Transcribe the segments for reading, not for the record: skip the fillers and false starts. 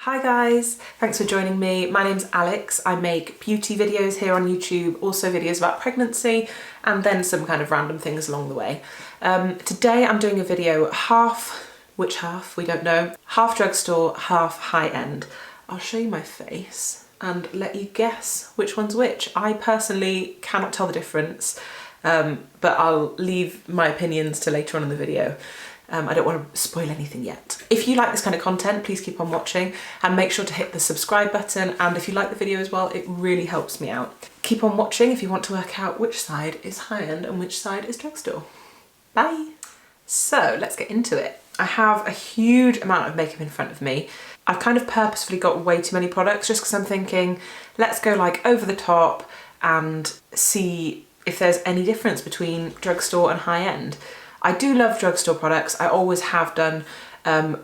Hi guys, thanks for joining me. My name's Alex. I make beauty videos here on YouTube, also videos about pregnancy, and then some kind of random things along the way. Today I'm doing a video which half, we don't know, half drugstore, half high-end. I'll show you my face and let you guess which one's which. I personally cannot tell the difference, but I'll leave my opinions to later on in the video. I don't want to spoil anything yet. If you like this kind of content, please keep on watching and make sure to hit the subscribe button. And if you like the video as well, it really helps me out. Keep on watching if you want to work out which side is high-end and which side is drugstore. Bye. So let's get into it. I have a huge amount of makeup in front of me. I've kind of purposefully got way too many products just because I'm thinking, let's go like over the top and see if there's any difference between drugstore and high-end. I do love drugstore products, I always have done, but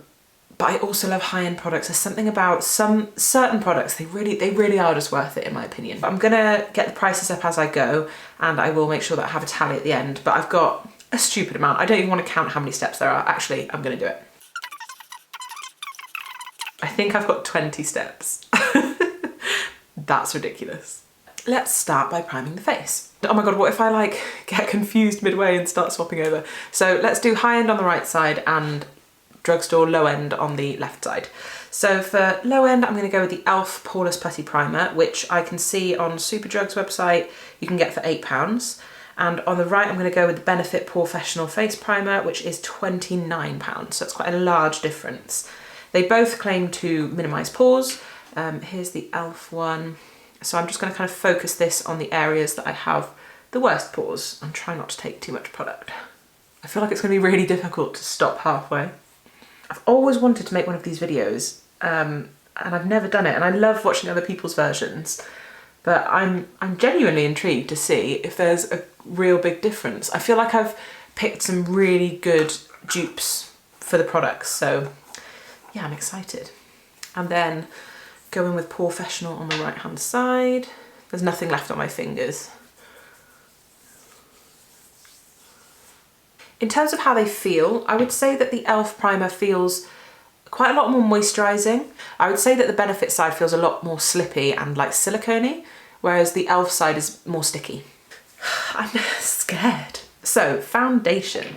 I also love high-end products. There's something about some certain products, they really are just worth it in my opinion. I'm gonna get the prices up as I go and I will make sure that I have a tally at the end, but I've got a stupid amount. I don't even want to count how many steps there are. Actually, I'm gonna do it. I think I've got 20 steps. That's ridiculous. Let's start by priming the face. Oh my god, what if I like get confused midway and start swapping over? So let's do high end on the right side and drugstore low end on the left side. So for low end, I'm going to go with the e.l.f. Poreless Putty Primer, which I can see on Superdrug's website you can get for £8. And on the right, I'm going to go with the Benefit Professional Face Primer, which is £29. So it's quite a large difference. They both claim to minimise pores. Here's the e.l.f. one. So I'm just going to kind of focus this on the areas that I have the worst pores and try not to take too much product. I feel like it's going to be really difficult to stop halfway. I've always wanted to make one of these videos and I've never done it, and I love watching other people's versions, but I'm genuinely intrigued to see if there's a real big difference. I feel like I've picked some really good dupes for the products, so yeah, I'm excited. And then go in with Professional on the right hand side. There's nothing left on my fingers. In terms of how they feel, I would say that the e.l.f. primer feels quite a lot more moisturising. I would say that the Benefit side feels a lot more slippy and like silicone-y, whereas the e.l.f. side is more sticky. I'm scared. So foundation.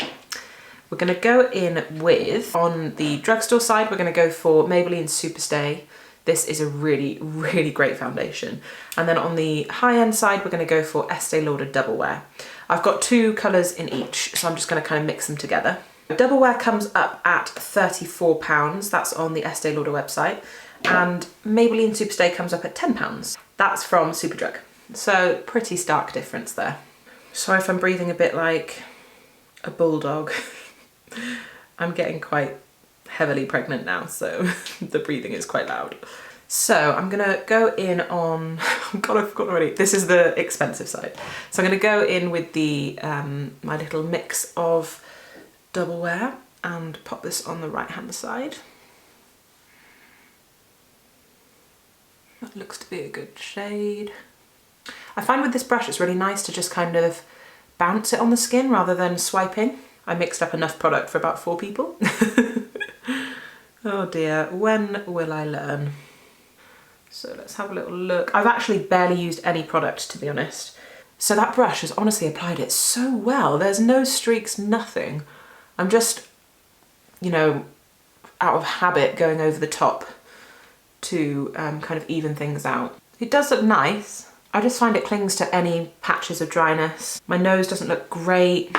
We're gonna go in with, on the drugstore side, we're gonna go for Maybelline Superstay. This is a really, really great foundation. And then on the high-end side, we're gonna go for Estee Lauder Double Wear. I've got two colours in each, so I'm just gonna kind of mix them together. Double Wear comes up at £34, that's on the Estee Lauder website. And Maybelline Superstay comes up at £10. That's from Superdrug. So pretty stark difference there. Sorry if I'm breathing a bit like a bulldog. I'm getting quite heavily pregnant now, so the breathing is quite loud. So I'm gonna go in on, God, I forgot already. This is the expensive side. So I'm gonna go in with the my little mix of Double Wear and pop this on the right hand side. That looks to be a good shade. I find with this brush it's really nice to just kind of bounce it on the skin rather than swiping. I mixed up enough product for about 4 people. Oh dear, when will I learn? So let's have a little look. I've actually barely used any product, to be honest. So that brush has honestly applied it so well. There's no streaks, nothing. I'm just, you know, out of habit going over the top to kind of even things out. It does look nice. I just find it clings to any patches of dryness. My nose doesn't look great.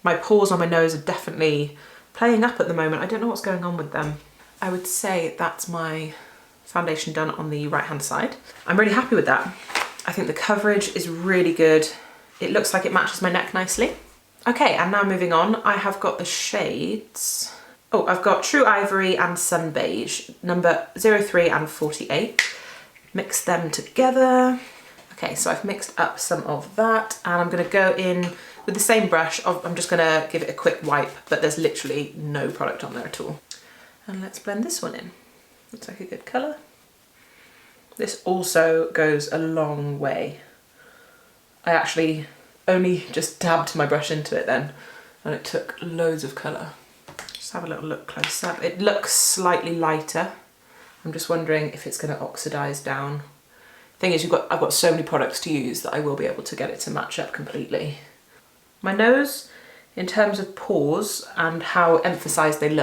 My pores on my nose are definitely playing up at the moment. I don't know what's going on with them. I would say that's my foundation done on the right hand side. I'm really happy with that. I think the coverage is really good. It looks like it matches my neck nicely. Okay, and now moving on, I have got the shades. Oh, I've got True Ivory and Sun Beige, number 03 and 48. Mix them together. Okay, so I've mixed up some of that and I'm gonna go in with the same brush. I'm just gonna give it a quick wipe, but there's literally no product on there at all. And let's blend this one in. Looks like a good colour. This also goes a long way. I actually only just dabbed my brush into it then, and it took loads of colour. Just have a little look close up. It looks slightly lighter. I'm just wondering if it's going to oxidize down. Thing is, I've got so many products to use that I will be able to get it to match up completely. My nose, in terms of pores and how emphasized they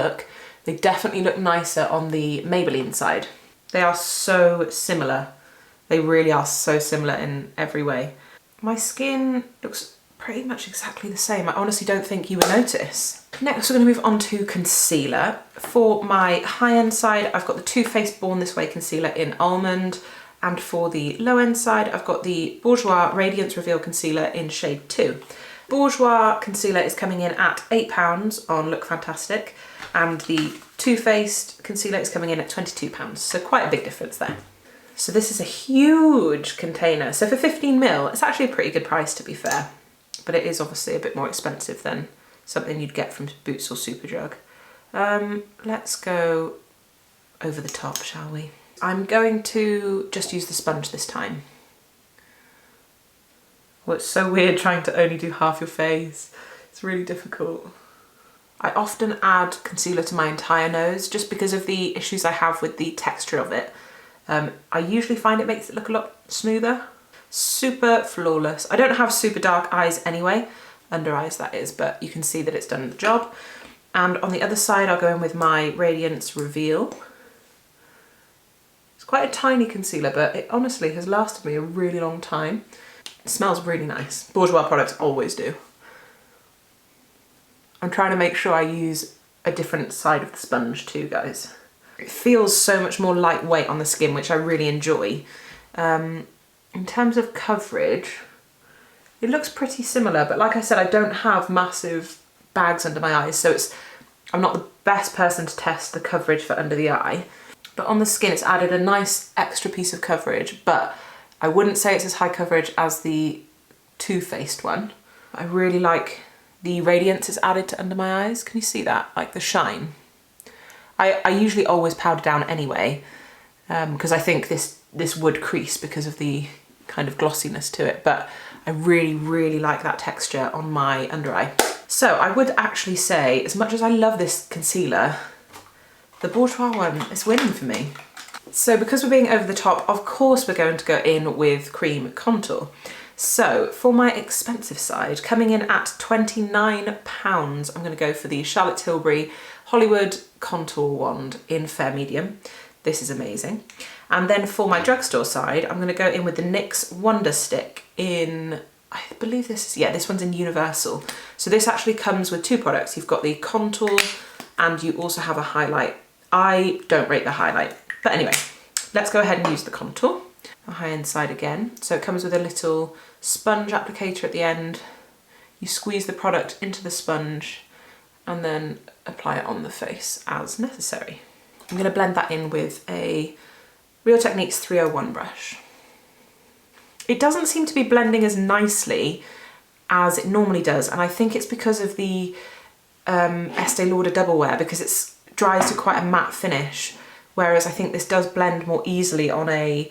definitely look nicer on the Maybelline side. They are so similar. They really are so similar in every way. My skin looks pretty much exactly the same. I honestly don't think you would notice. Next, we're going to move on to concealer. For my high-end side, I've got the Too Faced Born This Way concealer in Almond. And for the low-end side, I've got the Bourjois Radiance Reveal Concealer in shade 2. Bourjois concealer is coming in at £8 on Look Fantastic, and the Too Faced concealer is coming in at £22, so quite a big difference there. So this is a huge container. So for 15ml, it's actually a pretty good price, to be fair, but it is obviously a bit more expensive than something you'd get from Boots or Superdrug. Let's go over the top, shall we? I'm going to just use the sponge this time. Well, it's so weird trying to only do half your face. It's really difficult. I often add concealer to my entire nose just because of the issues I have with the texture of it. I usually find it makes it look a lot smoother. Super flawless. I don't have super dark eyes anyway, under eyes that is, but you can see that it's done the job. And on the other side, I'll go in with my Radiance Reveal. It's quite a tiny concealer, but it honestly has lasted me a really long time. It smells really nice. Bourjois products always do. I'm trying to make sure I use a different side of the sponge too, guys. It feels so much more lightweight on the skin, which I really enjoy. In terms of coverage, it looks pretty similar, but like I said, I don't have massive bags under my eyes, so I'm not the best person to test the coverage for under the eye. But on the skin, it's added a nice extra piece of coverage, but I wouldn't say it's as high coverage as the Too Faced one. I really like the radiance it's added to under my eyes. Can you see that? Like the shine. I usually always powder down anyway, because I think this would crease because of the kind of glossiness to it, but I really, really like that texture on my under eye. So I would actually say, as much as I love this concealer, the Bourjois one is winning for me. So because we're being over the top, of course we're going to go in with cream contour. So for my expensive side, coming in at £29, I'm going to go for the Charlotte Tilbury Hollywood Contour Wand in Fair Medium. This is amazing. And then for my drugstore side, I'm going to go in with the NYX Wonder Stick in, I believe this one's in Universal. So this actually comes with two products. You've got the contour and you also have a highlight. I don't rate the highlight, but anyway, let's go ahead and use the contour. The high-end side again. So it comes with a little sponge applicator at the end. You squeeze the product into the sponge and then apply it on the face as necessary. I'm going to blend that in with a Real Techniques 301 brush. It doesn't seem to be blending as nicely as it normally does, and I think it's because of the Estee Lauder Double Wear, because it dries to quite a matte finish, whereas I think this does blend more easily on a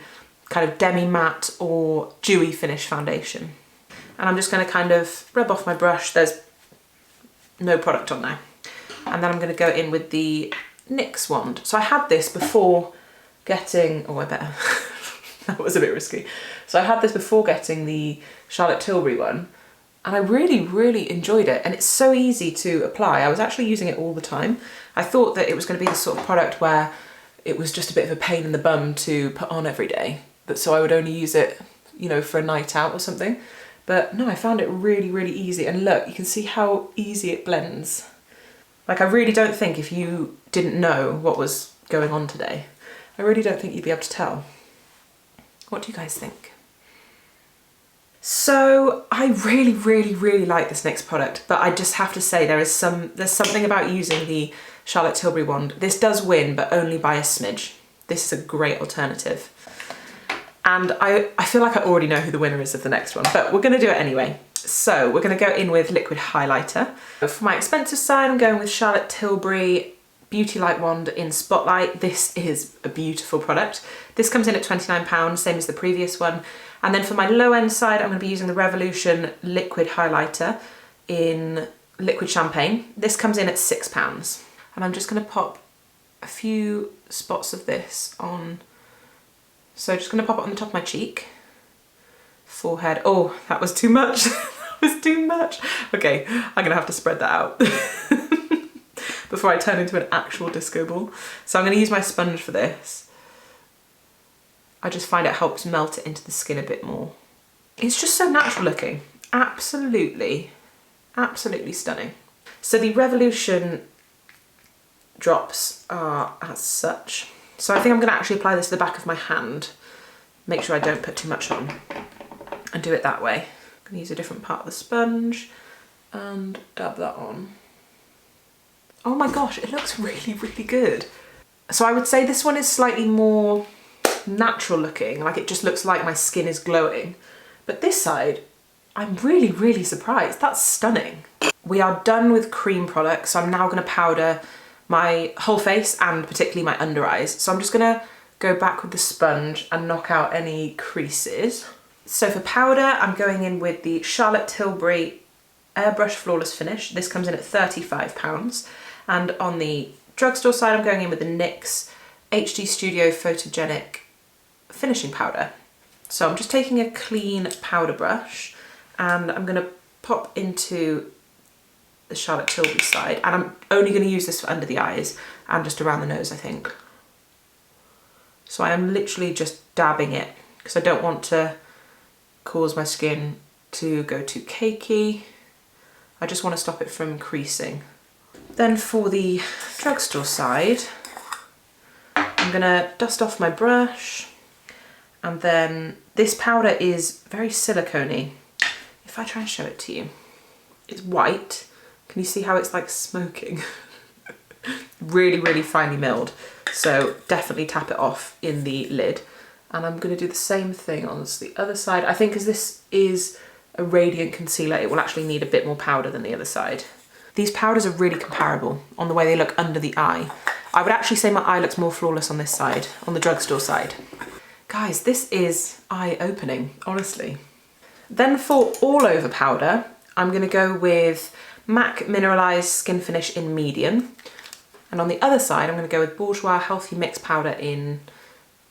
kind of demi-matte or dewy finish foundation. And I'm just going to kind of rub off my brush. There's no product on there. And then I'm going to go in with the NYX wand. So I had this before getting, oh I better, that was a bit risky. So I had this before getting the Charlotte Tilbury one, and I really, really enjoyed it. And it's so easy to apply. I was actually using it all the time. I thought that it was going to be the sort of product where it was just a bit of a pain in the bum to put on every day. But so I would only use it, you know, for a night out or something. But no, I found it really, really easy. And look, you can see how easy it blends. Like, I really don't think if you didn't know what was going on today, I really don't think you'd be able to tell. What do you guys think? So I really, really, really like this NYX product, but I just have to say there's something about using the Charlotte Tilbury wand. This does win, but only by a smidge. This is a great alternative. And I feel like I already know who the winner is of the next one, but we're going to do it anyway. So we're going to go in with liquid highlighter. For my expensive side, I'm going with Charlotte Tilbury Beauty Light Wand in Spotlight. This is a beautiful product. This comes in at £29, same as the previous one. And then for my low end side, I'm going to be using the Revolution Liquid Highlighter in Liquid Champagne. This comes in at £6. And I'm just going to pop a few spots of this on, so just going to pop it on the top of my cheek, forehead. Oh, that was too much. That was too much. Okay, I'm going to have to spread that out before I turn into an actual disco ball. So I'm going to use my sponge for this. I just find it helps melt it into the skin a bit more. It's just so natural looking. Absolutely, absolutely stunning. So the Revolution drops are as such. So I think I'm going to actually apply this to the back of my hand. Make sure I don't put too much on and do it that way. I'm going to use a different part of the sponge and dab that on. Oh my gosh, it looks really, really good. So I would say this one is slightly more natural looking, like it just looks like my skin is glowing. But this side, I'm really, really surprised. That's stunning. We are done with cream products, so I'm now going to powder my whole face and particularly my under eyes. So I'm just going to go back with the sponge and knock out any creases. So for powder, I'm going in with the Charlotte Tilbury Airbrush Flawless Finish. This comes in at £35. And on the Drugstore side, I'm going in with the NYX HD Studio Photogenic Finishing Powder. So I'm just taking a clean powder brush and I'm going to pop into the Charlotte Tilbury side, and I'm only going to use this for under the eyes and just around the nose, I think. So I am literally just dabbing it because I don't want to cause my skin to go too cakey. I just want to stop it from creasing. Then for the Drugstore side, I'm going to dust off my brush, and then this powder is very silicone-y. If I try and show it to you, it's white. Can you see how it's like smoking? Really, really finely milled. So definitely tap it off in the lid. And I'm going to do the same thing on the other side. I think as this is a radiant concealer, it will actually need a bit more powder than the other side. These powders are really comparable on the way they look under the eye. I would actually say my eye looks more flawless on this side, on the Drugstore side. Guys, this is eye-opening, honestly. Then for all over powder, I'm going to go with MAC Mineralized Skin Finish in medium. And on the other side, I'm going to go with Bourjois Healthy Mix Powder in,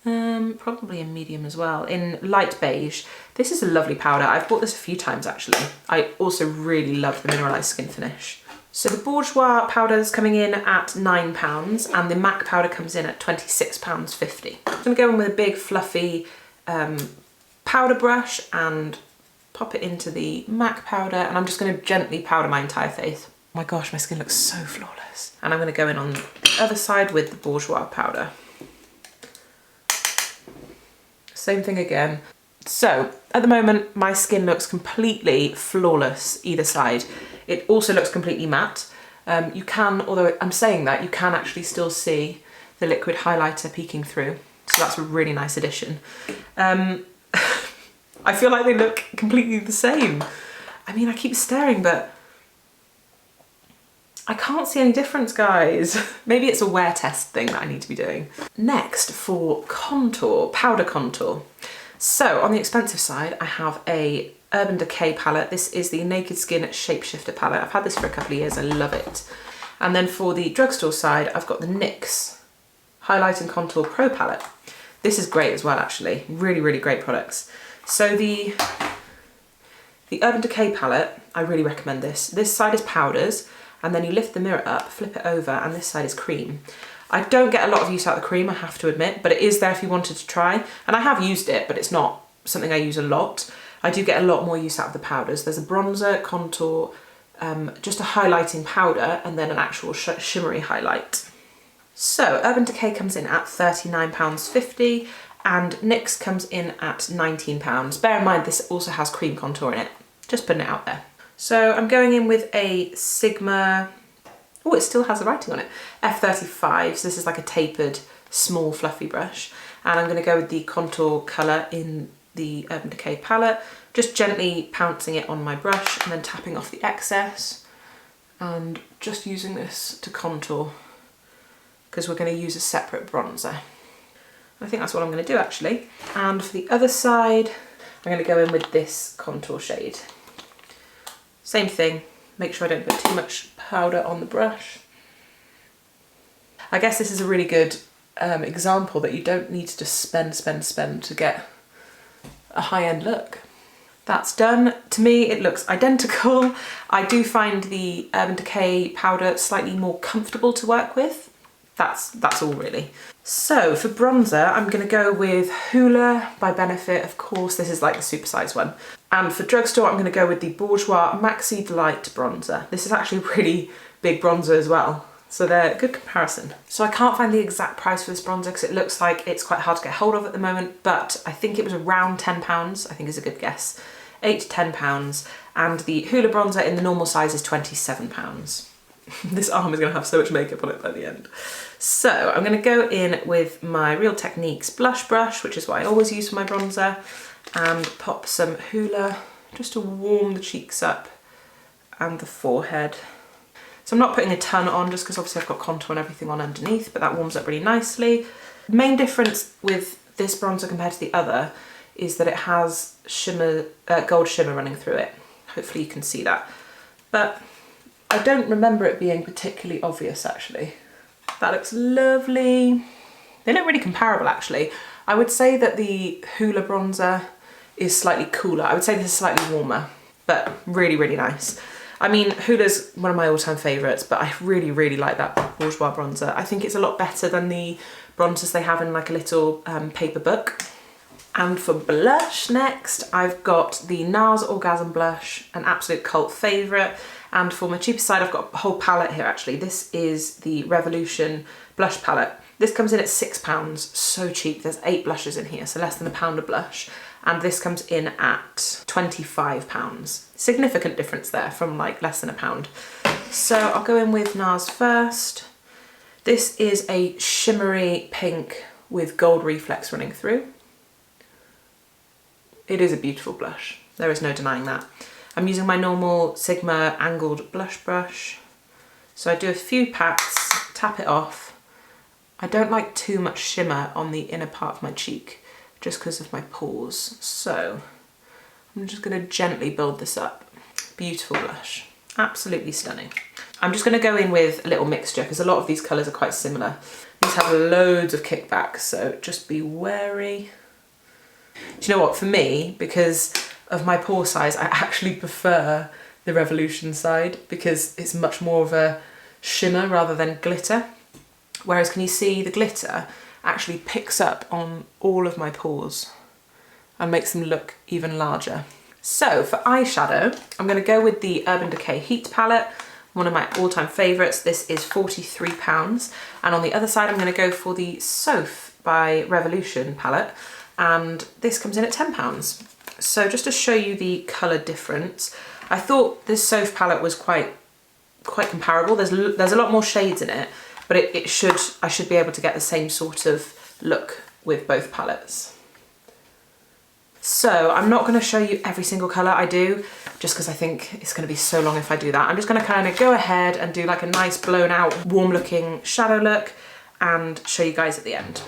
probably in medium as well, in light beige. This is a lovely powder. I've bought this a few times actually. I also really love the mineralized skin finish. So the Bourjois powder is coming in at £9 and the MAC powder comes in at £26.50. I'm going to go in with a big fluffy powder brush and pop it into the MAC powder, and I'm just going to gently powder my entire face. Oh my gosh, my skin looks so flawless. And I'm going to go in on the other side with the Bourjois powder. Same thing again. So at the moment, my skin looks completely flawless either side. It also looks completely matte. You can, although I'm saying that, you can actually still see the liquid highlighter peeking through. So that's a really nice addition. I feel like they look completely the same. I mean, I keep staring, but I can't see any difference, guys. Maybe it's a wear test thing that I need to be doing. Next, for contour, powder contour. So on the expensive side, I have a Urban Decay palette. This is the Naked Skin Shapeshifter palette. I've had this for a couple of years, I love it. And then for the Drugstore side, I've got the NYX Highlight and Contour Pro palette. This is great as well, actually. Really, really great products. So the Urban Decay palette, I really recommend this. This side is powders, and then you lift the mirror up, flip it over, and this side is cream. I don't get a lot of use out of the cream, I have to admit, but it is there if you wanted to try. And I have used it, but it's not something I use a lot. I do get a lot more use out of the powders. There's a bronzer, contour, just a highlighting powder, and then an actual shimmery highlight. So Urban Decay comes in at £39.50 and NYX comes in at £19. Bear in mind this also has cream contour in it, just putting it out there. So I'm going in with a Sigma, oh, it still has the writing on it, F35, so this is like a tapered, small, fluffy brush. And I'm going to go with the contour colour in the Urban Decay palette, just gently pouncing it on my brush and then tapping off the excess and just using this to contour because we're going to use a separate bronzer. I think that's what I'm going to do actually. And for the other side, I'm going to go in with this contour shade. Same thing, make sure I don't put too much powder on the brush. I guess this is a really good example that you don't need to just spend to get a high-end look. That's done. To me, it looks identical. I do find the Urban Decay powder slightly more comfortable to work with. That's all really. So for bronzer, I'm gonna go with Hoola by Benefit, of course. This is like the supersized one. And for Drugstore, I'm gonna go with the Bourjois Maxi Delight bronzer. This is actually a really big bronzer as well. So they're a good comparison. So I can't find the exact price for this bronzer because it looks like it's quite hard to get hold of at the moment, but I think it was around £10, I think is a good guess. £8 to £10, and the Hoola bronzer in the normal size is £27. This arm is gonna have so much makeup on it by the end. So I'm gonna go in with my Real Techniques blush brush, which is what I always use for my bronzer, and pop some Hoola just to warm the cheeks up and the forehead. So I'm not putting a ton on just because obviously I've got contour and everything on underneath, but that warms up really nicely. The main difference with this bronzer compared to the other is that it has shimmer, gold shimmer running through it. Hopefully you can see that. But I don't remember it being particularly obvious actually. That looks lovely. They look really comparable actually. I would say that the Hoola bronzer is slightly cooler. I would say this is slightly warmer, but really, really nice. I mean, Hoola's one of my all-time favourites, but I really, really like that Bourjois bronzer. I think it's a lot better than the bronzers they have in like a little paper book. And for blush next, I've got the NARS Orgasm blush, an absolute cult favourite. And for my cheapest side, I've got a whole palette here actually. This is the Revolution blush palette. This comes in at £6, so cheap. There's 8 blushes in here, so less than £1 a blush. And this comes in at £25. Significant difference there from like less than £1. So I'll go in with NARS first. This is a shimmery pink with gold reflex running through. It is a beautiful blush. There is no denying that. I'm using my normal Sigma angled blush brush. So I do a few pats, tap it off. I don't like too much shimmer on the inner part of my cheek just because of my pores. So I'm just gonna gently build this up. Beautiful blush, absolutely stunning. I'm just gonna go in with a little mixture because a lot of these colors are quite similar. These have loads of kickbacks, so just be wary. Do you know what, for me, because of my pore size, I actually prefer the Revolution side because it's much more of a shimmer rather than glitter. Whereas can you see the glitter actually picks up on all of my pores and makes them look even larger. So for eyeshadow, I'm gonna go with the Urban Decay Heat palette, one of my all-time favorites. This is £43. And on the other side, I'm gonna go for the Soph by Revolution palette. And this comes in at £10. So just to show you the colour difference, I thought this Soph palette was quite comparable. There's a lot more shades in it, but I should be able to get the same sort of look with both palettes. So I'm not going to show you every single colour I do, just because I think it's going to be so long if I do that. I'm just going to kind of go ahead and do like a nice blown out, warm looking shadow look and show you guys at the end.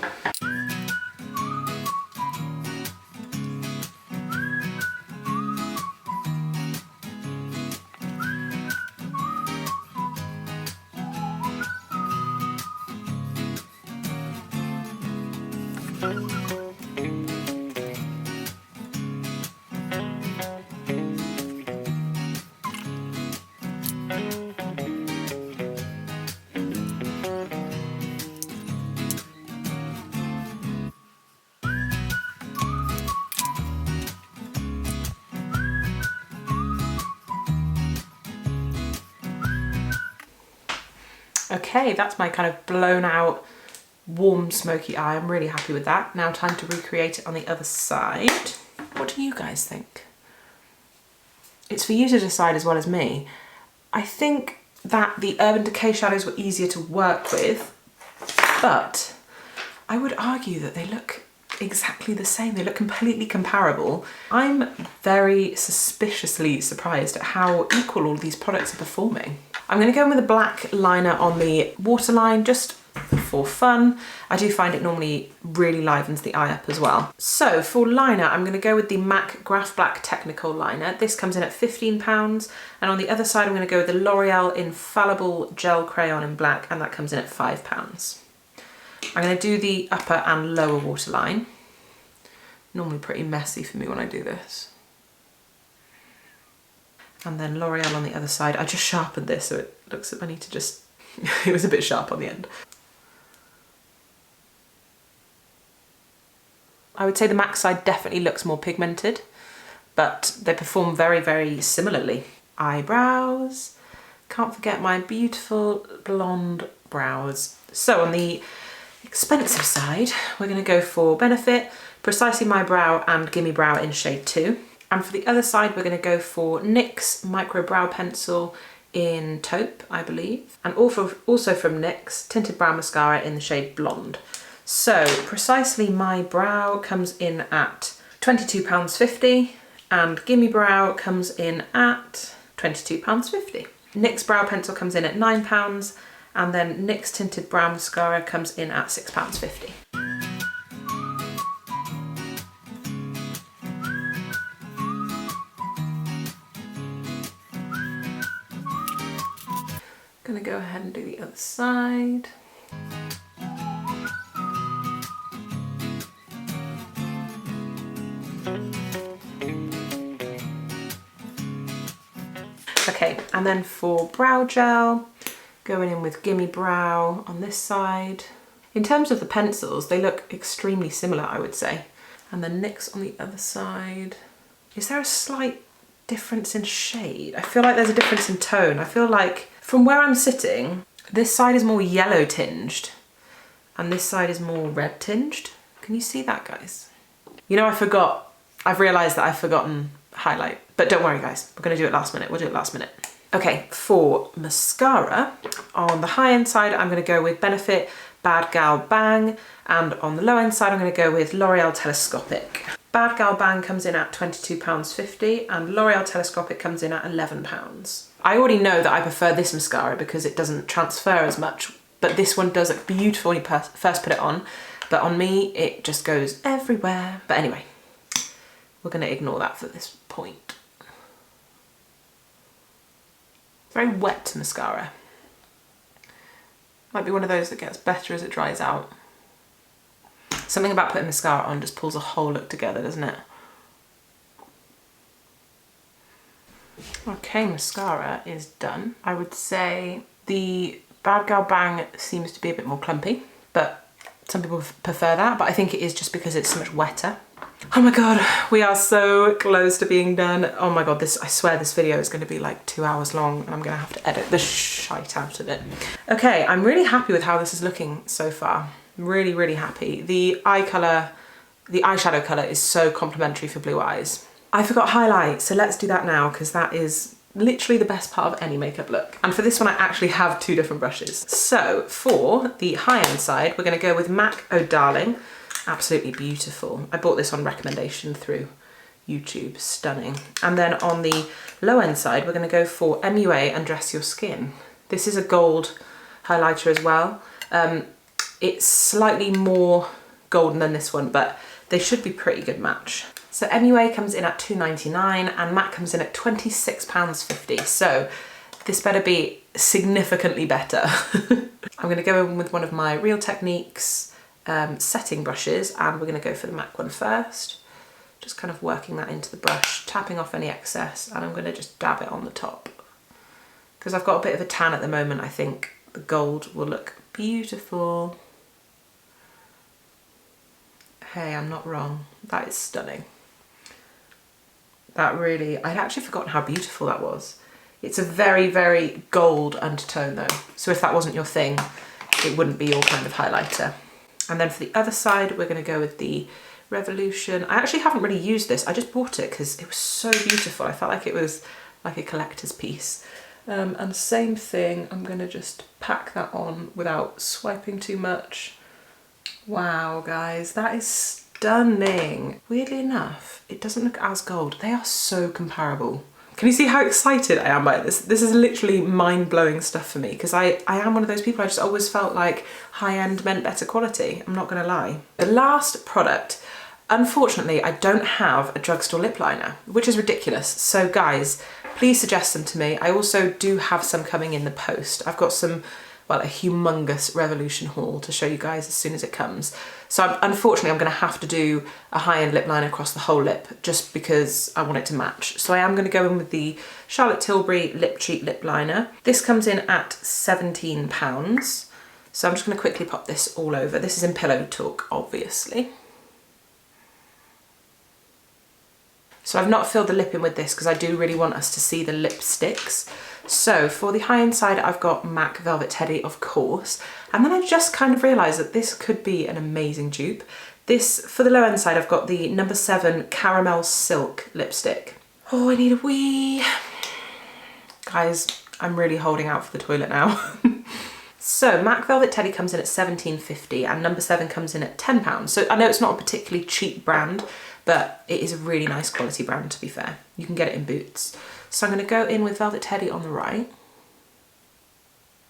Okay, that's my kind of blown out, warm, smoky eye. I'm really happy with that. Now time to recreate it on the other side. What do you guys think? It's for you to decide as well as me. I think that the Urban Decay shadows were easier to work with, but I would argue that they look exactly the same. They look completely comparable. I'm very suspiciously surprised at how equal all these products are performing. I'm going to go in with a black liner on the waterline just for fun. I do find it normally really livens the eye up as well. So for liner, I'm going to go with the MAC Graph Black Technical Liner. This comes in at £15, and on the other side I'm going to go with the L'Oreal Infallible Gel Crayon in black, and that comes in at £5. I'm going to do the upper and lower waterline. Normally pretty messy for me when I do this. And then L'Oreal on the other side. I just sharpened this so it looks like I need to just, it was a bit sharp on the end. I would say the MAC side definitely looks more pigmented, but they perform very, very similarly. Eyebrows. Can't forget my beautiful blonde brows. So on the expensive side, we're going to go for Benefit, Precisely My Brow and Gimme Brow in shade 2. And for the other side, we're going to go for NYX Micro Brow Pencil in Taupe, I believe. And also from NYX, Tinted Brow Mascara in the shade Blonde. So Precisely My Brow comes in at £22.50 and Gimme Brow comes in at £22.50. NYX Brow Pencil comes in at £9 and then NYX Tinted Brow Mascara comes in at £6.50. Gonna go ahead and do the other side. Okay, and then for brow gel, going in with Gimme Brow on this side. In terms of the pencils, they look extremely similar, I would say. And then NYX on the other side. Is there a slight difference in shade? I feel like there's a difference in tone. I feel like from where I'm sitting, this side is more yellow tinged and this side is more red tinged. Can you see that, guys? You know, I've realized that I've forgotten highlight, but don't worry guys, we're gonna do it last minute. We'll do it last minute. Okay, for mascara, on the high end side, I'm gonna go with Benefit Bad Gal Bang, and on the low end side, I'm gonna go with L'Oreal Telescopic. Bad Gal Bang comes in at £22.50 and L'Oreal Telescopic comes in at £11. I already know that I prefer this mascara because it doesn't transfer as much, but this one does look beautiful when you first put it on, but on me, it just goes everywhere. But anyway, we're gonna ignore that for this point. Very wet mascara. Might be one of those that gets better as it dries out. Something about putting mascara on just pulls a whole look together, doesn't it? Okay, mascara is done. I would say the Bad Gal Bang seems to be a bit more clumpy, but some people prefer that, but I think it is just because it's so much wetter. Oh my god, we are so close to being done. Oh my god, I swear this video is going to be like 2 hours long and I'm going to have to edit the shite out of it. Okay, I'm really happy with how this is looking so far. Really, really happy. The eyeshadow colour is so complimentary for blue eyes. I forgot highlight, so let's do that now because that is literally the best part of any makeup look. And for this one, I actually have 2 different brushes. So for the high-end side, we're going to go with MAC Oh Darling. Absolutely beautiful. I bought this on recommendation through YouTube, stunning. And then on the low-end side, we're going to go for MUA Undress Your Skin. This is a gold highlighter as well. It's slightly more golden than this one, but they should be pretty good match. So MUA comes in at £2.99 and MAC comes in at £26.50. So this better be significantly better. I'm gonna go in with one of my Real Techniques setting brushes and we're gonna go for the MAC one first. Just kind of working that into the brush, tapping off any excess, and I'm gonna just dab it on the top. Because I've got a bit of a tan at the moment, I think the gold will look beautiful. Hey, I'm not wrong. That is stunning. That really, I'd actually forgotten how beautiful that was. It's a very, very gold undertone though. So if that wasn't your thing, it wouldn't be your kind of highlighter. And then for the other side, we're gonna go with the Revolution. I actually haven't really used this. I just bought it because it was so beautiful. I felt like it was like a collector's piece. And same thing, I'm gonna just pack that on without swiping too much. Wow, guys, that is stunning. Weirdly enough, it doesn't look as gold. They are so comparable. Can you see how excited I am by this? This is literally mind-blowing stuff for me because I am one of those people, I just always felt like high-end meant better quality. I'm not gonna lie. The last product, unfortunately, I don't have a Drugstore lip liner, which is ridiculous. So guys, please suggest them to me. I also do have some coming in the post. I've got some, well, a humongous Revolution haul to show you guys as soon as it comes. So unfortunately, I'm gonna have to do a high-end lip liner across the whole lip just because I want it to match. So I am gonna go in with the Charlotte Tilbury Lip Cheat Lip Liner. This comes in at £17. So I'm just gonna quickly pop this all over. This is in Pillow Talk, obviously. So I've not filled the lip in with this because I do really want us to see the lipsticks. So for the high-end side, I've got MAC Velvet Teddy, of course. And then I just kind of realised that this could be an amazing dupe. This, for the low-end side, I've got the No. 7 Caramel Silk lipstick. Oh, I need a wee. Guys, I'm really holding out for the toilet now. So MAC Velvet Teddy comes in at £17.50 and No. 7 comes in at £10. So I know it's not a particularly cheap brand, but it is a really nice quality brand, to be fair. You can get it in Boots. So I'm going to go in with Velvet Teddy on the right.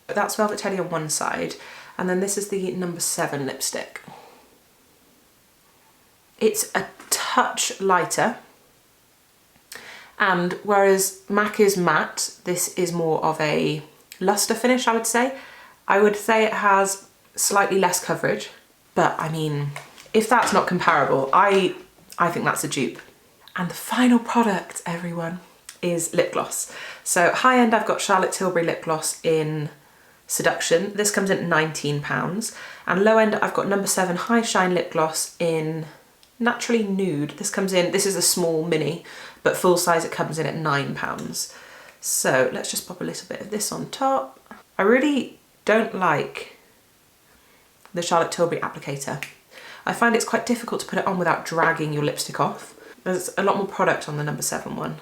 That's Velvet Teddy on one side, and then this is the No. 7 lipstick. It's a touch lighter, and whereas MAC is matte, this is more of a luster finish, I would say. I would say it has slightly less coverage, but I mean, if that's not comparable, I think that's a dupe. And the final product, everyone, is lip gloss. So high end, I've got Charlotte Tilbury lip gloss in Seduction. This comes in at £19. And low end, I've got No. 7 High Shine lip gloss in Naturally Nude. This comes in, this is a small mini, but full size it comes in at £9. So let's just pop a little bit of this on top. I really don't like the Charlotte Tilbury applicator. I find it's quite difficult to put it on without dragging your lipstick off. There's a lot more product on the No. 7 one.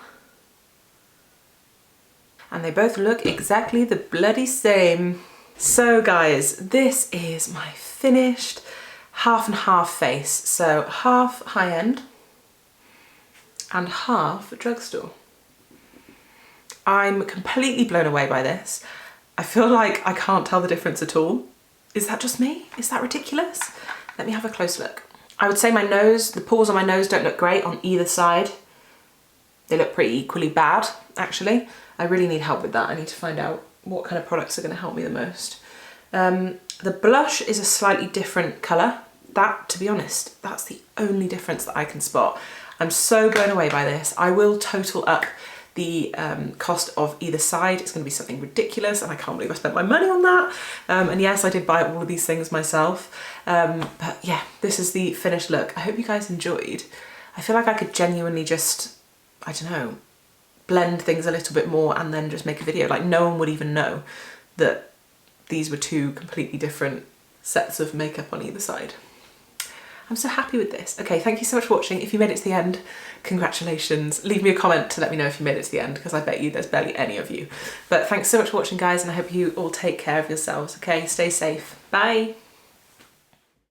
And they both look exactly the bloody same. So guys, this is my finished half and half face. So half high-end and half Drugstore. I'm completely blown away by this. I feel like I can't tell the difference at all. Is that just me? Is that ridiculous? Let me have a close look. I would say my nose, the pores on my nose don't look great on either side. They look pretty equally bad, actually. I really need help with that. I need to find out what kind of products are going to help me the most. The blush is a slightly different colour. That, to be honest, that's the only difference that I can spot. I'm so blown away by this. I will total up the cost of either side. It's going to be something ridiculous and I can't believe I spent my money on that. And yes, I did buy all of these things myself. But yeah, this is the finished look. I hope you guys enjoyed. I feel like I could genuinely just, I don't know, blend things a little bit more and then just make a video. Like no one would even know that these were two completely different sets of makeup on either side. I'm so happy with this. Okay, thank you so much for watching. If you made it to the end, congratulations. Leave me a comment to let me know if you made it to the end because I bet you there's barely any of you. But thanks so much for watching, guys, and I hope you all take care of yourselves, okay? Stay safe. Bye.